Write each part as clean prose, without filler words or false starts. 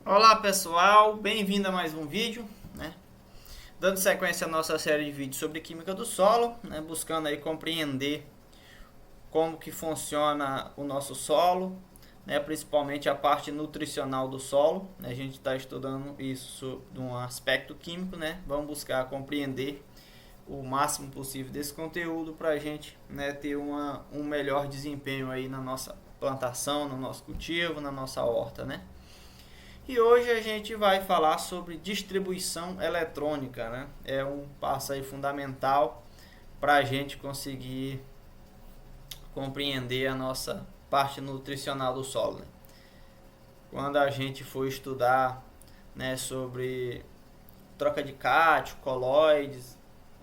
Olá pessoal, bem-vindo a mais um vídeo, né? Dando sequência à nossa série de vídeos sobre química do solo, né? Buscando aí compreender como que funciona o nosso solo, né? Principalmente a parte nutricional do solo, né? A gente está estudando isso de um aspecto químico, né? Vamos buscar compreender o máximo possível desse conteúdo para a gente, né, ter um melhor desempenho aí na nossa plantação, no nosso cultivo, na nossa horta, né? E hoje a gente vai falar sobre distribuição eletrônica, né? É um passo aí fundamental para a gente conseguir compreender a nossa parte nutricional do solo, né? Quando a gente for estudar, né, sobre troca de cátion, colóides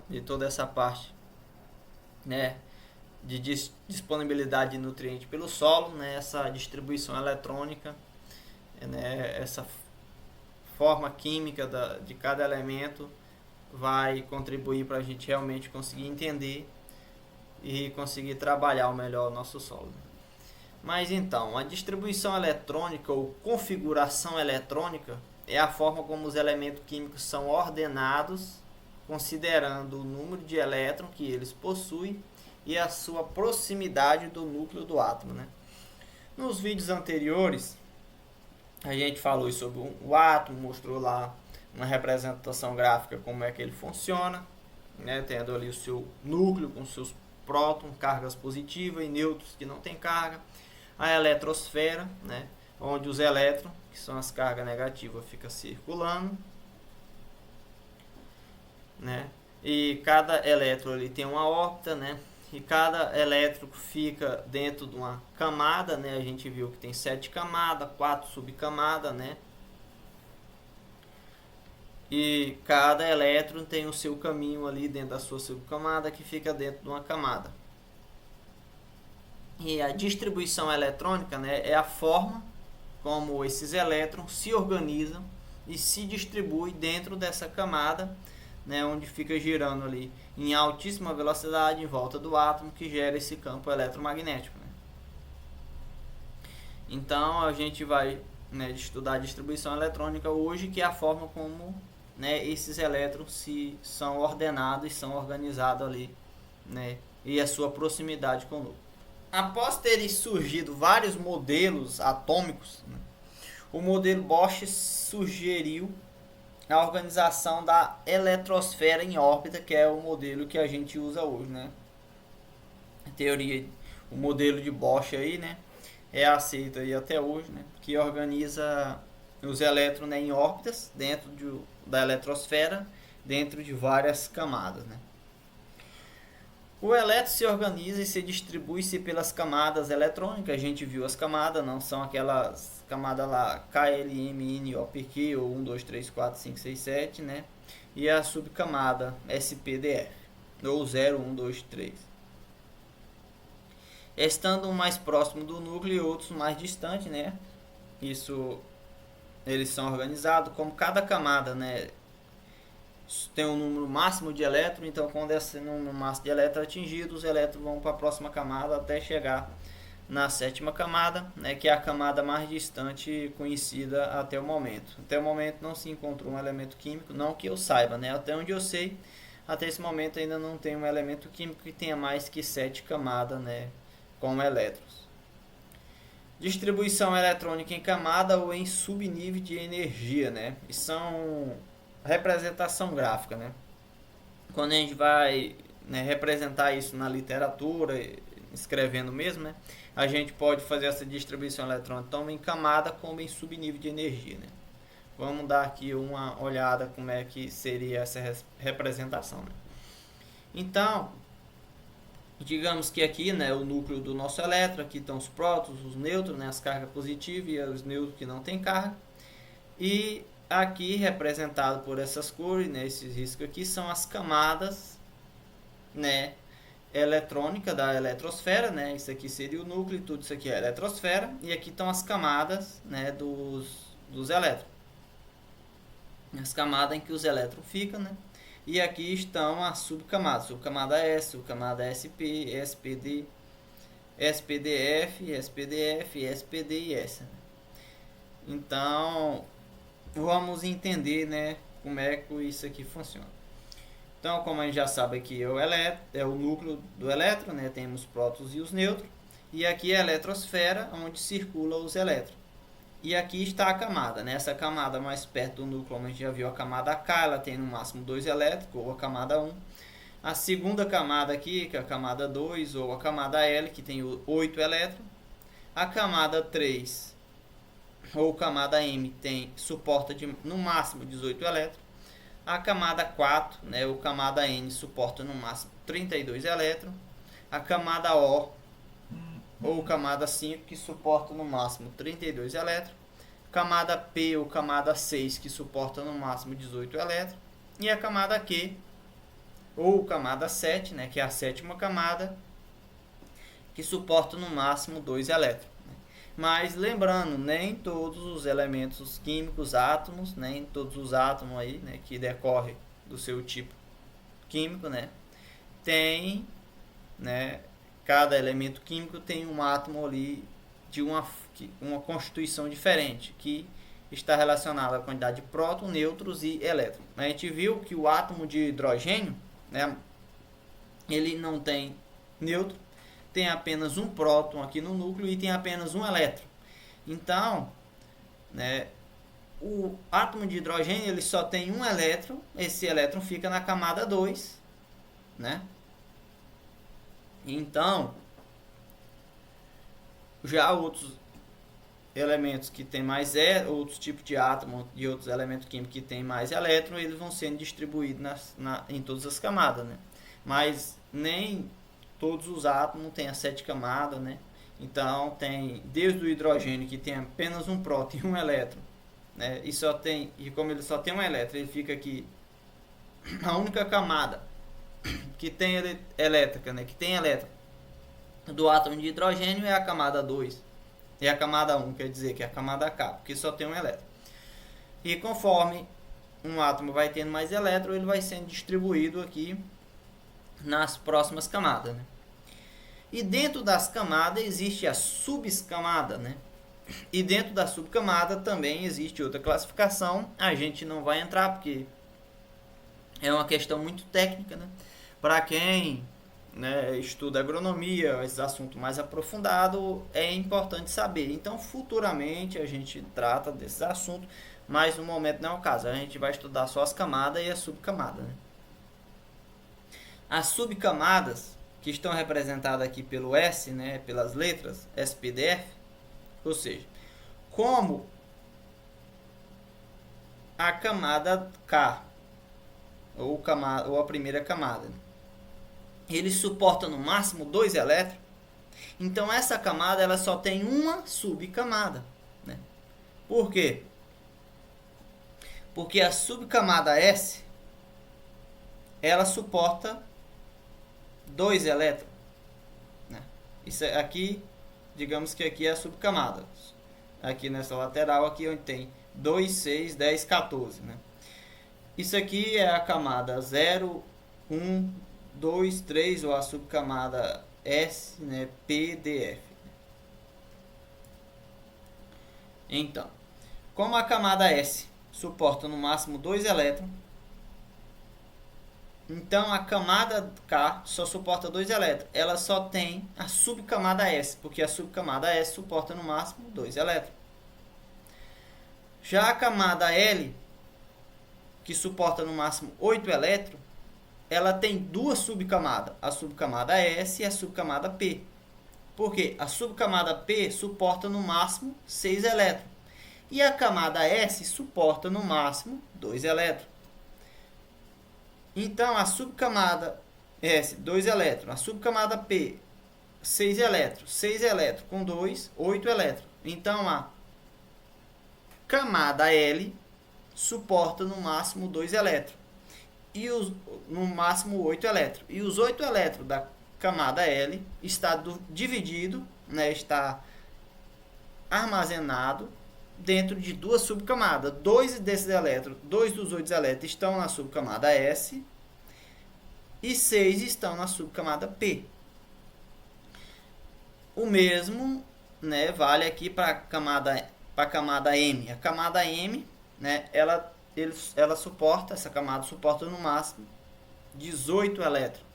e toda essa parte, né, de disponibilidade de nutriente pelo solo, né, essa distribuição eletrônica, né, essa forma química de cada elemento vai contribuir para a gente realmente conseguir entender e conseguir trabalhar o melhor o nosso solo. Mas então, a distribuição eletrônica ou configuração eletrônica é a forma como os elementos químicos são ordenados, considerando o número de elétrons que eles possuem e a sua proximidade do núcleo do átomo, né? Nos vídeos anteriores, a gente falou sobre o átomo, mostrou lá uma representação gráfica como é que ele funciona, né? Tendo ali o seu núcleo com seus prótons, cargas positivas e nêutrons que não tem carga, a eletrosfera, né? Onde os elétrons, que são as cargas negativas, ficam circulando, né? E cada elétron ali tem uma órbita, né? E cada elétron fica dentro de uma camada, né? A gente viu que tem 7 camadas, 4 subcamadas, né? E cada elétron tem o seu caminho ali dentro da sua subcamada que fica dentro de uma camada. E a distribuição eletrônica, né, é a forma como esses elétrons se organizam e se distribuem dentro dessa camada, né, onde fica girando ali em altíssima velocidade em volta do átomo que gera esse campo eletromagnético, né? Então a gente vai, né, estudar a distribuição eletrônica hoje, que é a forma como, né, esses elétrons se são ordenados e são organizados ali, né, e a sua proximidade com o núcleo. Após terem surgido vários modelos atômicos, né, o modelo Bohr sugeriu a organização da eletrosfera em órbita, que é o modelo que a gente usa hoje, né? A teoria, o modelo de Bohr aí, né, é aceito aí até hoje, né, que organiza os elétrons, né, em órbitas dentro da eletrosfera, dentro de várias camadas, né? O elétron se organiza e se distribui-se pelas camadas eletrônicas. A gente viu as camadas, não são aquelas camadas lá K, L, M, N, O, P, Q, ou 1, 2, 3, 4, 5, 6, 7, né? E a subcamada S, P, D, F, ou 0, 1, 2, 3. Estando um mais próximo do núcleo e outros mais distante, né? Isso, eles são organizados como cada camada, né, tem um número máximo de elétrons, então quando esse número máximo de elétrons é atingido, os elétrons vão para a próxima camada até chegar na sétima camada, né, que é a camada mais distante conhecida até o momento. Até o momento não se encontrou um elemento químico, não que eu saiba, né, até onde eu sei, até esse momento ainda não tem um elemento químico que tenha mais que 7 camadas, né, com elétrons. Distribuição eletrônica em camada ou em subnível de energia, né, e são representação gráfica, né? Quando a gente vai, né, representar isso na literatura, escrevendo mesmo, né, a gente pode fazer essa distribuição eletrônica tanto em camada como em subnível de energia, né? Vamos dar aqui uma olhada como é que seria essa representação, né? Então, digamos que aqui, né, o núcleo do nosso elétron, aqui estão os prótons, os nêutrons, né, as cargas positivas e os nêutrons que não tem carga. E aqui representado por essas cores, né, esses riscos aqui são as camadas, né, eletrônica da eletrosfera, né? Isso aqui seria o núcleo, tudo isso aqui é a eletrosfera, e aqui estão as camadas, né, dos elétrons. As camadas em que os elétrons ficam, né? E aqui estão as subcamadas, subcamada S, subcamada SP, SPD, SPDF, SPDF, SPD e S. Então, vamos entender, né, como é que isso aqui funciona. Então, como a gente já sabe aqui é o núcleo do elétron, né, temos prótons e os nêutrons, e aqui é a eletrosfera, onde circulam os elétrons. E aqui está a camada, né? Essa camada mais perto do núcleo, como a gente já viu, a camada K, ela tem no máximo 2 elétrons, ou a camada 1. A segunda camada aqui, que é a camada 2, ou a camada L, que tem 8 elétrons. A camada 3, ou camada M, suporta no máximo 18 elétrons. A camada 4, né, ou camada N, suporta no máximo 32 elétrons. A camada O, ou camada 5, que suporta no máximo 32 elétrons. Camada P ou camada 6, que suporta no máximo 18 elétrons. E a camada Q, ou camada 7, né, que é a sétima camada, que suporta no máximo 2 elétrons. Mas lembrando, nem todos os elementos químicos, átomos, nem todos os átomos aí, né, que decorrem do seu tipo químico, né, tem, né, cada elemento químico tem um átomo ali de uma constituição diferente, que está relacionada à quantidade de prótons, nêutrons e elétrons. A gente viu que o átomo de hidrogênio, né, ele não tem nêutron, tem apenas um próton aqui no núcleo e tem apenas um elétron. Então, né, o átomo de hidrogênio ele só tem um elétron, esse elétron fica na camada 2, né? Então, já outros elementos que tem mais outros tipos de átomo e outros elementos químicos que tem mais elétron, eles vão sendo distribuídos em todas as camadas, né? Mas nem todos os átomos têm as 7 camadas, né? Então tem desde o hidrogênio, que tem apenas um próton e um elétron, né? E como ele só tem um elétron, ele fica aqui a única camada que tem elétrica, né? Que tem elétron do átomo de hidrogênio é a camada 2. E a camada 1, quer dizer que é a camada K, porque só tem um elétron. E conforme um átomo vai tendo mais elétron, ele vai sendo distribuído aqui nas próximas camadas, né? E dentro das camadas existe a subcamada, né? E dentro da subcamada também existe outra classificação. A gente não vai entrar porque é uma questão muito técnica, né? Para quem, né, estuda agronomia, esses assuntos mais aprofundados, é importante saber. Então, futuramente a gente trata desses assuntos, mas no momento não é o caso. A gente vai estudar só as camadas e a subcamada, né? As subcamadas, que estão representadas aqui pelo S, né, pelas letras SPDF, ou seja, como a camada K, ou a primeira camada, ele suporta no máximo 2 elétrons, então essa camada ela só tem uma subcamada, né? Por quê? Porque a subcamada S ela suporta 2 elétrons, né? Isso aqui, digamos que aqui é a subcamada. Aqui nessa lateral, aqui onde tem 2, 6, 10, 14, né? Isso aqui é a camada 0, 1, 2, 3, ou a subcamada S, né, P, D, F. Então, como a camada S suporta no máximo 2 elétrons, então a camada K só suporta 2 elétrons. Ela só tem a subcamada S, porque a subcamada S suporta no máximo 2 elétrons. Já a camada L, que suporta no máximo 8 elétrons, ela tem duas subcamadas, a subcamada S e a subcamada P. Porque a subcamada P suporta no máximo 6 elétrons. E a camada S suporta no máximo 2 elétrons. Então a subcamada S, 2 elétrons. A subcamada P, 6 elétrons. 6 elétrons com 2, 8 elétrons. Então a camada L suporta no máximo 2 elétrons. E no máximo 8 elétrons. E os 8 elétrons da camada L está dividido, né, está armazenado dentro de duas subcamadas. 2 desses elétrons, 2 dos 8 elétrons estão na subcamada S e 6 estão na subcamada P. O mesmo, né, vale aqui para a camada M. A camada M né, ela suporta, essa camada suporta no máximo 18 elétrons.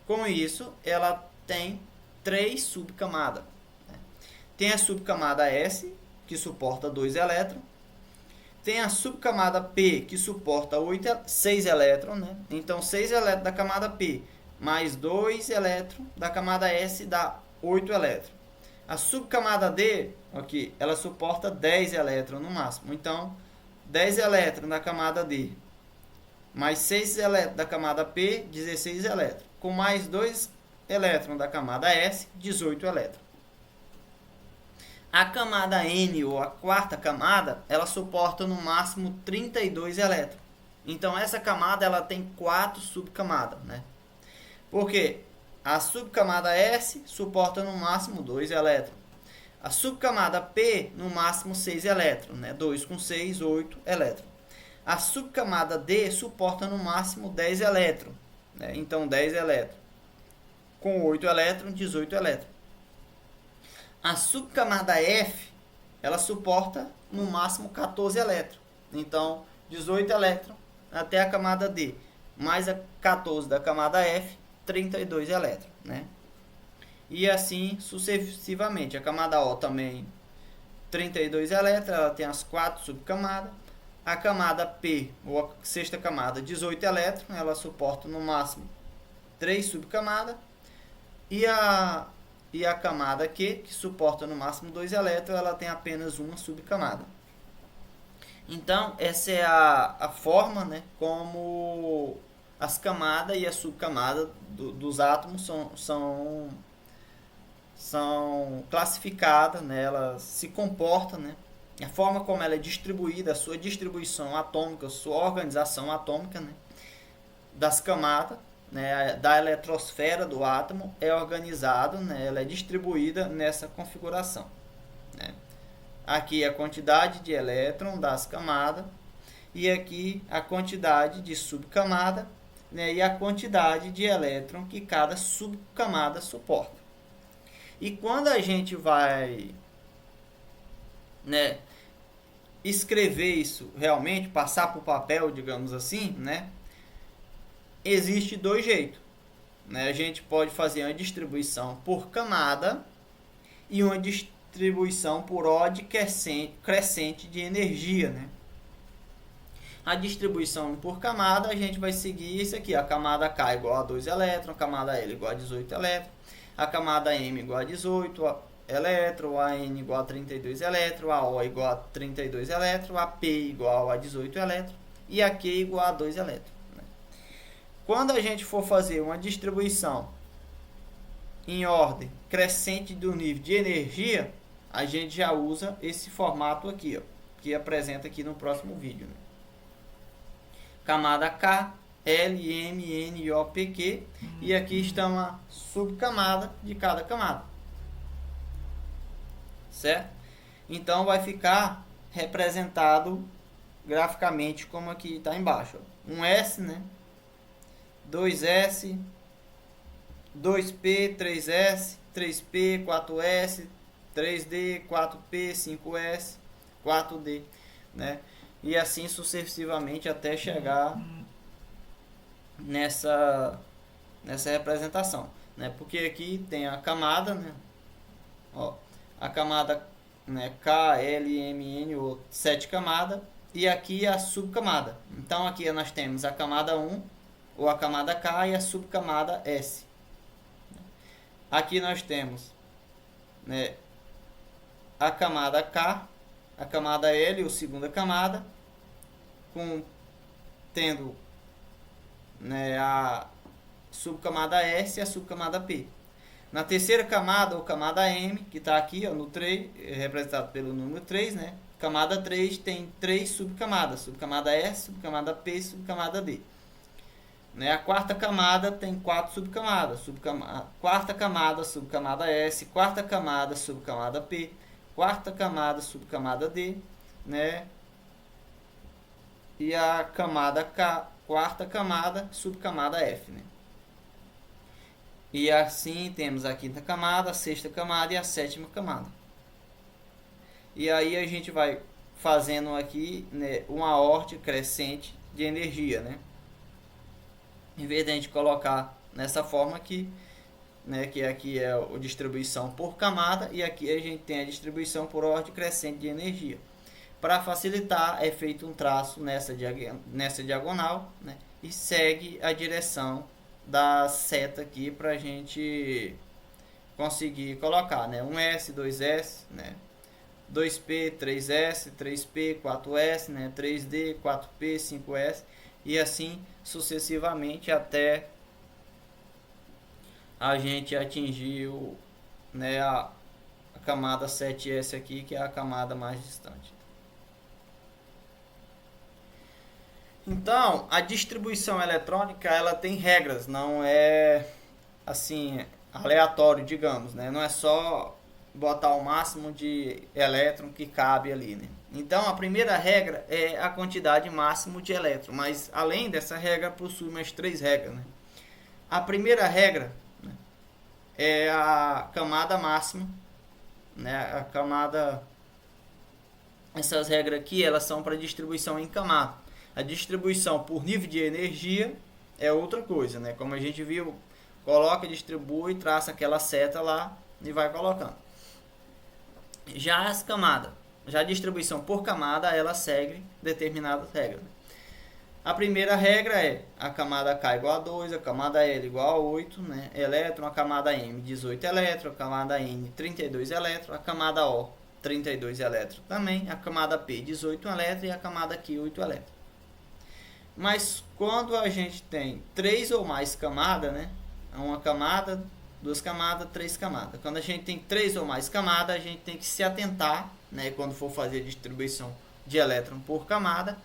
Com isso, ela tem 3 subcamadas. Né? Tem a subcamada S, que suporta 2 elétrons. Tem a subcamada P, que suporta 6 elétrons. Né? Então, 6 elétrons da camada P mais 2 elétrons da camada S dá 8 elétrons. A subcamada D, aqui, ela suporta 10 elétrons no máximo. Então, 10 elétrons da camada D mais 6 elétrons da camada P, 16 elétrons. Com mais 2 elétrons da camada S, 18 elétrons. A camada N, ou a quarta camada, ela suporta no máximo 32 elétrons. Então, essa camada ela tem 4 subcamadas. Né? Porque a subcamada S suporta no máximo 2 elétrons. A subcamada P, no máximo 6 elétrons. Né? 2 com 6, 8 elétrons. A subcamada D suporta no máximo 10 elétrons. Né? Então, 10 elétrons. Com 8 elétrons, 18 elétrons. A subcamada F, ela suporta no máximo 14 elétrons. Então, 18 elétrons até a camada D. Mais a 14 da camada F, 32 elétrons. Né? E assim sucessivamente. A camada O também 32 elétrons, ela tem as 4 subcamadas. A camada P, ou a sexta camada, 18 elétrons, ela suporta no máximo 3 subcamadas. E a camada Q, que suporta no máximo 2 elétrons, ela tem apenas uma subcamada. Então, essa é a forma, né, como as camadas e as subcamadas dos átomos são classificadas, né, elas se comportam, né, a forma como ela é distribuída, a sua distribuição atômica, a sua organização atômica, né, das camadas, né, da eletrosfera do átomo é organizado, né, ela é distribuída nessa configuração. Né. Aqui a quantidade de elétron das camadas e aqui a quantidade de subcamada, né, e a quantidade de elétron que cada subcamada suporta. E quando a gente vai, né, escrever isso realmente, passar para o papel, digamos assim, né, existe 2 jeitos. Né? A gente pode fazer uma distribuição por camada e uma distribuição por ordem crescente de energia. Né? A distribuição por camada, a gente vai seguir isso aqui. A camada K igual a 2 elétrons, a camada L igual a 18 elétrons, a camada M igual a 18 elétrons, a N igual a 32 elétrons, a O igual a 32 elétrons, a P igual a 18 elétrons e a Q igual a 2 elétrons. Quando a gente for fazer uma distribuição em ordem crescente do nível de energia, a gente já usa esse formato aqui, ó, que apresenta aqui no próximo vídeo. Né? Camada K, L, M, N, O, P, Q. E aqui estão a subcamada de cada camada. Certo? Então vai ficar representado graficamente como aqui está embaixo. Ó. Um S, né? 2S, 2P, 3S, 3P, 4S, 3D, 4P, 5S, 4D, né? E assim sucessivamente até chegar nessa representação, né? Porque aqui tem a camada, né? Ó, a camada, né, K, L, M, N, ou 7 camadas, e aqui a subcamada. Então aqui nós temos a camada 1, ou a camada K e a subcamada S. Aqui nós temos, né, a camada K, a camada L, ou segunda camada, tendo, né, a subcamada S e a subcamada P. Na terceira camada, ou camada M, que está aqui, ó, no 3, representado pelo número 3, né? Camada 3 tem 3 subcamadas, subcamada S, subcamada P e subcamada D. Né? A quarta camada tem 4 subcamadas, quarta camada, subcamada S, quarta camada, subcamada P, quarta camada, subcamada D, né? E a camada K, quarta camada, subcamada F, né? E assim temos a quinta camada, a sexta camada e a sétima camada. E aí a gente vai fazendo aqui, né, uma ordem crescente de energia, né? Em vez de a gente colocar nessa forma aqui, né, que aqui é a distribuição por camada e aqui a gente tem a distribuição por ordem crescente de energia. Para facilitar, é feito um traço nessa diagonal, né, e segue a direção da seta aqui para a gente conseguir colocar, né, 1S, 2S, né, 2P, 3S, 3P, 4S, né, 3D, 4P, 5S e assim sucessivamente até a gente atingir o, né, a camada 7S aqui, que é a camada mais distante. Então, a distribuição eletrônica ela tem regras, não é assim aleatório, digamos, né? Não é só botar o máximo de elétron que cabe ali, né? Então, a primeira regra é a quantidade máxima de elétron, mas além dessa regra possui mais 3 regras, né? A primeira regra, né, é a camada máxima, né? A camada, essas regras aqui elas são para distribuição em camada. A distribuição por nível de energia é outra coisa, né? Como a gente viu, coloca, distribui, traça aquela seta lá e vai colocando. Já as camadas, já a distribuição por camada, ela segue determinadas regras. A primeira regra é a camada K igual a 2, a camada L igual a 8, né, elétron, a camada M 18 elétrons, a camada N 32 elétrons, a camada O 32 elétrons também, a camada P 18 elétrons e a camada Q 8 elétrons. Mas quando a gente tem 3 ou mais camadas, né, uma camada, 2 camadas, 3 camadas. Quando a gente tem 3 ou mais camadas, a gente tem que se atentar, né, quando for fazer a distribuição de elétron por camada,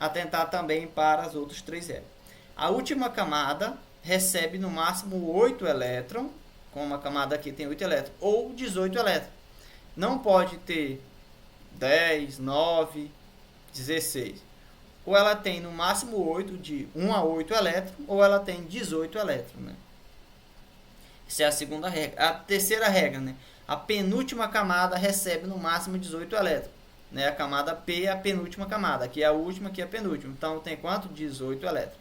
atentar também para as outras 3 elétrons. A última camada recebe no máximo 8 elétrons, como a camada aqui tem 8 elétrons, ou 18 elétrons. Não pode ter 10, 9, 16. Ou ela tem no máximo 8, de 1 a 8 elétrons, ou ela tem 18 elétrons, né? Essa é a segunda regra. A terceira regra, né? A penúltima camada recebe no máximo 18 elétrons. Né? A camada P é a penúltima camada. Aqui é a última, aqui é a penúltima. Então, tem quanto? 18 elétrons.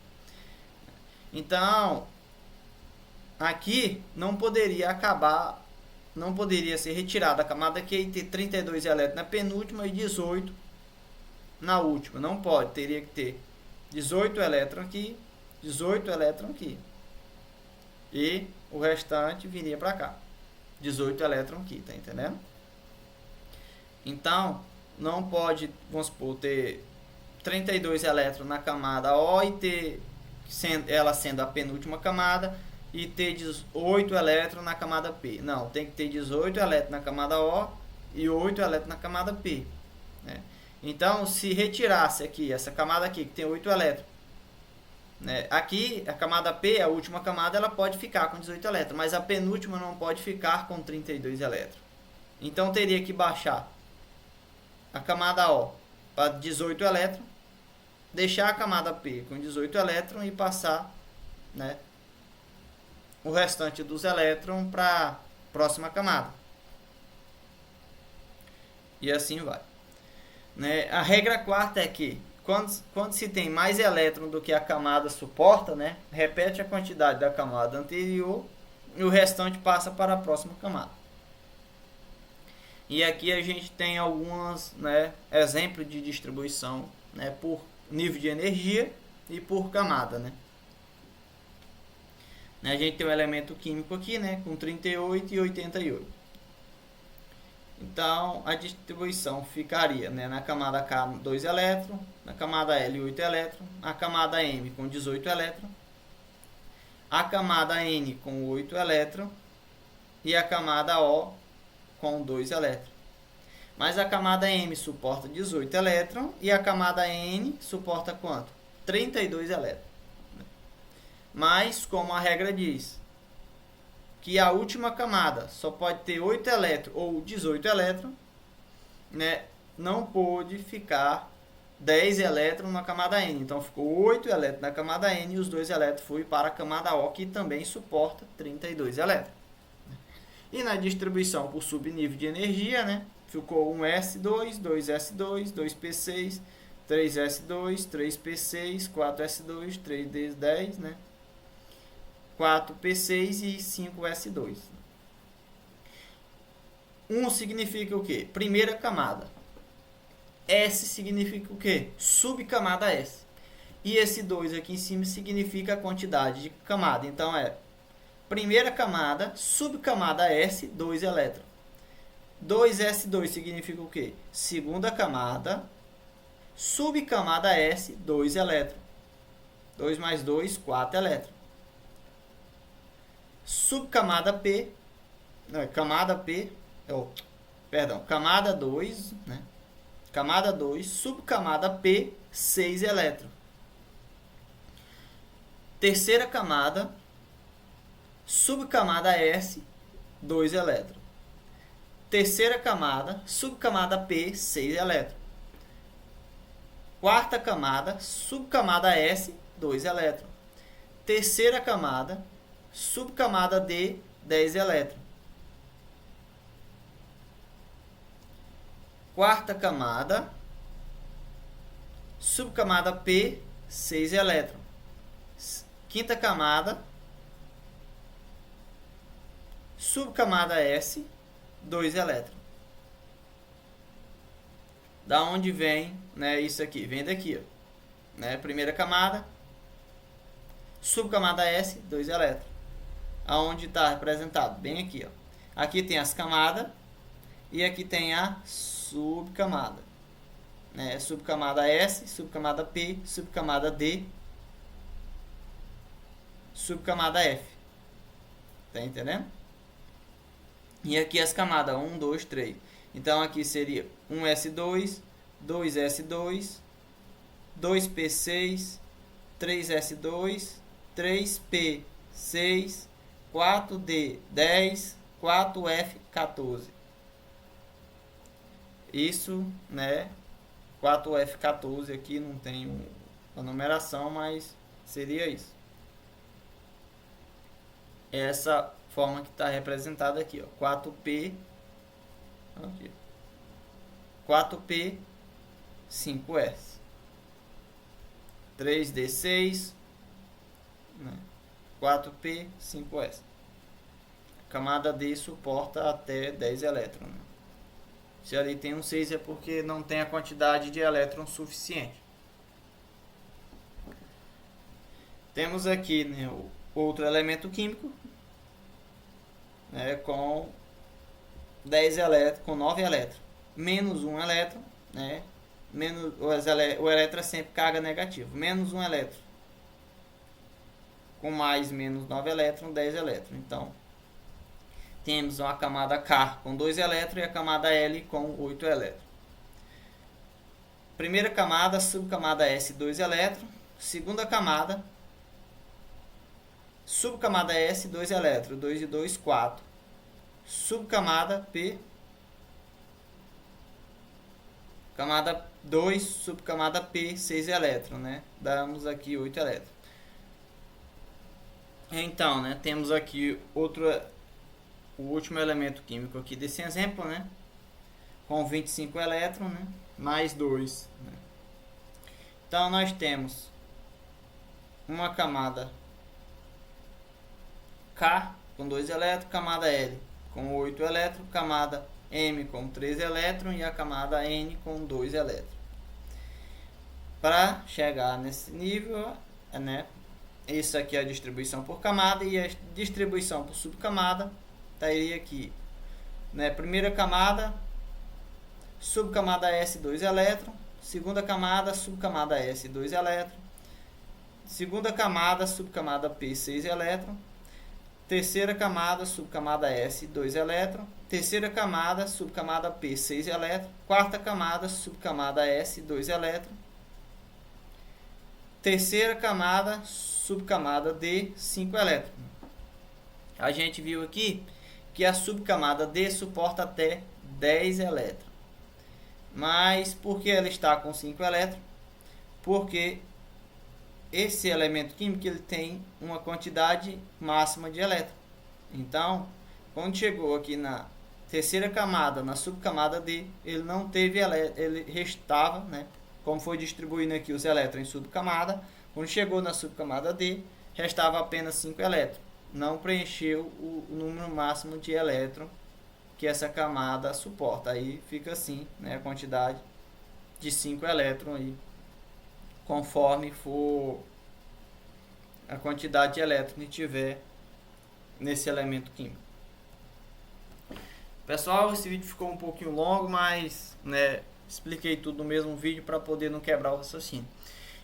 Então, aqui não poderia acabar, não poderia ser retirada a camada Q e ter 32 elétrons na penúltima e 18 na última. Não pode. Teria que ter 18 elétrons aqui, 18 elétrons aqui. E o restante viria para cá. 18 elétrons aqui, tá entendendo? Então, não pode, vamos supor, ter 32 elétrons na camada O e ter ela sendo a penúltima camada e ter 18 elétrons na camada P. Não, tem que ter 18 elétrons na camada O e 8 elétrons na camada P. Né? Então, se retirasse aqui, essa camada aqui, que tem 8 elétrons, né? Aqui, a camada P, a última camada, ela pode ficar com 18 elétrons, mas a penúltima não pode ficar com 32 elétrons. Então, teria que baixar a camada O para 18 elétrons, deixar a camada P com 18 elétrons e passar, né, o restante dos elétrons para a próxima camada. E assim vai. Né? A regra quarta é que quando se tem mais elétrons do que a camada suporta, né, repete a quantidade da camada anterior e o restante passa para a próxima camada. E aqui a gente tem alguns, né, exemplos de distribuição, né, por nível de energia e por camada. Né? A gente tem um elemento químico aqui, né, com 38 e 88. Então, a distribuição ficaria, né, na camada K 2 elétrons, na camada L 8 elétrons, a camada M com 18 elétrons, a camada N com 8 elétrons e a camada O com 2 elétrons. Mas a camada M suporta 18 elétrons e a camada N suporta quanto? 32 elétrons. Mas, como a regra diz, que a última camada só pode ter 8 elétrons ou 18 elétrons, né? Não pôde ficar 10 elétrons na camada N. Então, ficou 8 elétrons na camada N e os 2 elétrons foi para a camada O, que também suporta 32 elétrons. E na distribuição por subnível de energia, né, ficou 1s2, 2s2, 2p6, 3s2, 3p6, 4s2, 3d10, né? 4p6 e 5s2. 1 significa o quê? Primeira camada. S significa o quê? Subcamada S. E esse 2 aqui em cima significa a quantidade de camada. Então é primeira camada, subcamada S, 2 elétrons. 2s2 significa o quê? Segunda camada, subcamada S, 2 elétrons. 2 mais 2, 4 elétrons. Subcamada P, camada P, camada 2, né? Camada 2, subcamada P, 6 elétrons. Terceira camada, subcamada S, 2 elétrons. Terceira camada, subcamada P, 6 elétrons. Quarta camada, subcamada S, 2 elétrons. Terceira camada, subcamada D, 10 elétrons. Quarta camada, subcamada P, 6 elétrons. Quinta camada, subcamada S, 2 elétrons. Da onde vem, né, isso aqui? Vem daqui, ó, né? Primeira camada, subcamada S, 2 elétrons. Aonde está representado? Bem aqui, ó. Aqui tem as camadas e aqui tem a subcamada, né? Subcamada S, subcamada P, subcamada D, subcamada F. Tá entendendo? E aqui as camadas 1, 2, 3. Então aqui seria 1s2, 2s2, 2p6, 3s2, 3p6, 4d10, 4f14. Isso, né? 4f14 aqui não tem a numeração, mas seria isso. Essa forma que está representada aqui, ó, 4p, aqui, 4p, 5s, 3d6, né, 4p, 5s. A camada D suporta até 10 elétrons. Né? Se ali tem um 6 é porque não tem a quantidade de elétrons suficiente. Temos aqui, né, o outro elemento químico, né, com 10 elétrons, com 9 elétrons, menos 1 elétron, né, menos, o elétron é sempre carga negativa, menos 1 elétron, com mais menos 9 elétrons, 10 elétrons. Então, temos uma camada K com 2 elétrons e a camada L com 8 elétrons. Primeira camada, subcamada S, 2 elétrons. Segunda camada, subcamada S, 2 elétrons, 2 e 2, 4. Subcamada P, camada 2, subcamada P, 6 elétrons, né? Damos aqui 8 elétrons. Então, né, temos aqui o último elemento químico aqui desse exemplo, né? Com 25 elétrons, né? Mais 2. Né? Então, nós temos uma camada K com 2 elétrons, camada L com 8 elétrons, camada M com 3 elétrons e a camada N com 2 elétrons. Para chegar nesse nível, né? Isso aqui é a distribuição por camada e a distribuição por subcamada estaria aqui, né? Primeira camada, subcamada S, 2 elétrons. Segunda camada, subcamada S, 2 elétrons. Segunda camada, subcamada P, 6 elétrons. Terceira camada, subcamada S, 2 elétrons. Terceira camada, subcamada P, 6 elétrons. Quarta camada, subcamada S, 2 elétrons. Terceira camada, subcamada D, 5 elétrons. A gente viu aqui que a subcamada D suporta até 10 elétrons. Mas por que ela está com 5 elétrons? Porque esse elemento químico ele tem uma quantidade máxima de elétrons. Então, quando chegou aqui na terceira camada, na subcamada D, ele não teve ele restava, né? Como foi distribuindo aqui os elétrons em subcamada, quando chegou na subcamada D, restava apenas 5 elétrons. Não preencheu o número máximo de elétrons que essa camada suporta. Aí fica assim, né, a quantidade de 5 elétrons aí, conforme for a quantidade de elétrons que tiver nesse elemento químico. Pessoal, esse vídeo ficou um pouquinho longo, mas, né, expliquei tudo no mesmo vídeo para poder não quebrar o raciocínio.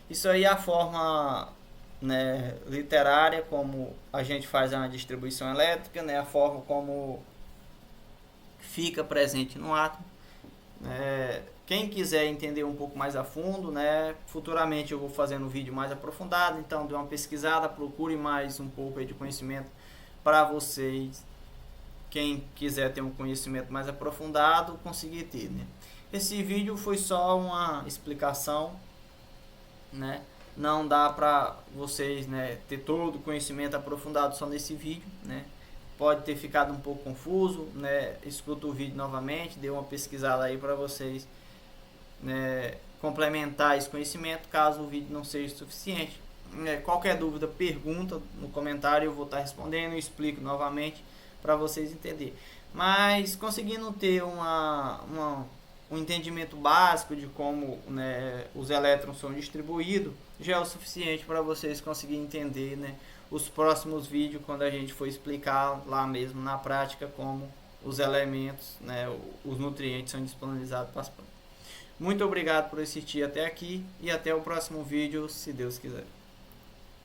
Isso aí é a forma, né, literária como a gente faz uma distribuição elétrica, né, a forma como fica presente no átomo. Quem quiser entender um pouco mais a fundo, né, futuramente eu vou fazendo um vídeo mais aprofundado, então dê uma pesquisada, procure mais um pouco aí de conhecimento para vocês. Quem quiser ter um conhecimento mais aprofundado, conseguir ter, né? Esse vídeo foi só uma explicação, né? Não dá para vocês, né, ter todo o conhecimento aprofundado só nesse vídeo, né? Pode ter ficado um pouco confuso, né? Escuta o vídeo novamente, dê uma pesquisada aí para vocês, né, complementar esse conhecimento, caso o vídeo não seja suficiente. Qualquer dúvida, pergunta no comentário, eu vou estar respondendo e explico novamente para vocês entenderem. Mas conseguindo ter um entendimento básico de como, né, os elétrons são distribuídos, já é o suficiente para vocês conseguirem entender, né, os próximos vídeos, quando a gente for explicar lá mesmo na prática como os elementos, né, os nutrientes são disponibilizados para as plantas. Muito obrigado por assistir até aqui e até o próximo vídeo, se Deus quiser.